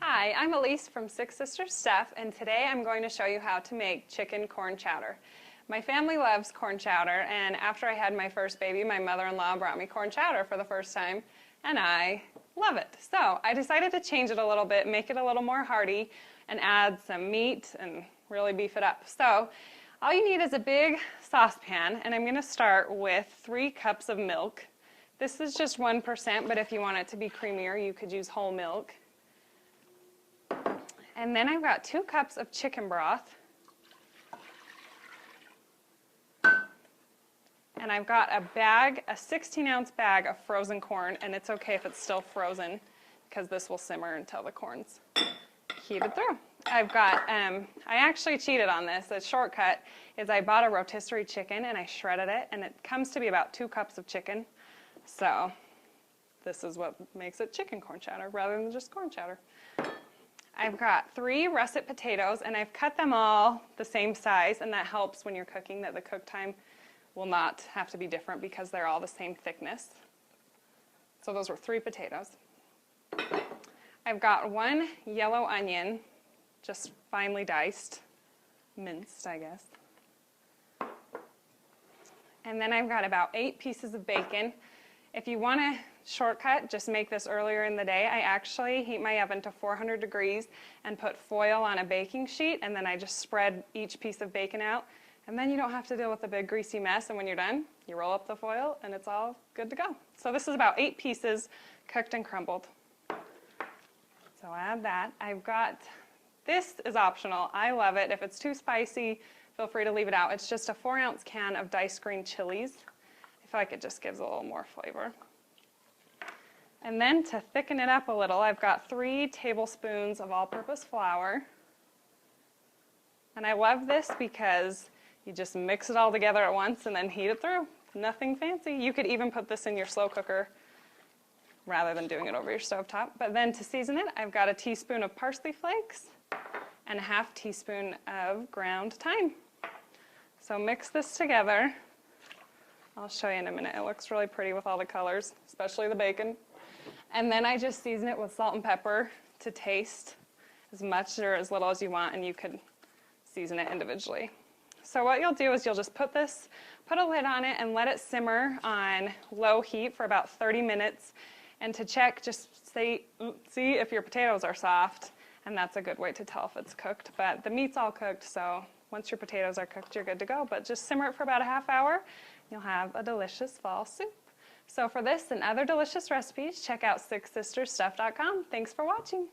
Hi, I'm Elise from Six Sisters Stuff, and today I'm going to show you how to make chicken corn chowder. My family loves corn chowder, and after I had my first baby, my mother-in-law brought me corn chowder for the first time, and I love it. So I decided to change it a little bit, make it a little more hearty, and add some meat and really beef it up. So all you need is a big saucepan, and I'm going to start with 3 cups of milk. This is just 1%, but if you want it to be creamier, you could use whole milk. And then I've got 2 cups of chicken broth. And I've got a 16-ounce bag of frozen corn, and it's okay if it's still frozen because this will simmer until the corn's heated through. I've got, I actually cheated on this. A shortcut is I bought a rotisserie chicken and I shredded it, and it comes to be about 2 cups of chicken. So this is what makes it chicken corn chowder rather than just corn chowder. I've got 3 russet potatoes, and I've cut them all the same size, and that helps when you're cooking that the cook time will not have to be different because they're all the same thickness. So those were 3 potatoes. I've got 1 yellow onion, just finely diced, minced, I guess. And then I've got about 8 pieces of bacon. If you want to shortcut, just make this earlier in the day. I actually heat my oven to 400 degrees and put foil on a baking sheet, and then I just spread each piece of bacon out, and then you don't have to deal with the big greasy mess, and when you're done, you roll up the foil and it's all good to go. So this is about 8 pieces cooked and crumbled. So add that. I've got, this is optional. I love it. If it's too spicy, feel free to leave it out. It's just a 4-ounce can of diced green chilies. I feel like it just gives a little more flavor. And then to thicken it up a little, I've got 3 tablespoons of all-purpose flour. And I love this because you just mix it all together at once and then heat it through. Nothing fancy. You could even put this in your slow cooker rather than doing it over your stovetop. But then to season it, I've got a teaspoon of parsley flakes and a ½ teaspoon of ground thyme. So mix this together. I'll show you in a minute. It looks really pretty with all the colors, especially the bacon. And then I just season it with salt and pepper to taste, as much or as little as you want, and you could season it individually. So what you'll do is you'll just put a lid on it and let it simmer on low heat for about 30 minutes. And to check, just see if your potatoes are soft, and that's a good way to tell if it's cooked. But the meat's all cooked, so once your potatoes are cooked, you're good to go. But just simmer it for about a ½ hour. You'll have a delicious fall soup. So for this and other delicious recipes, check out sixsistersstuff.com. Thanks for watching.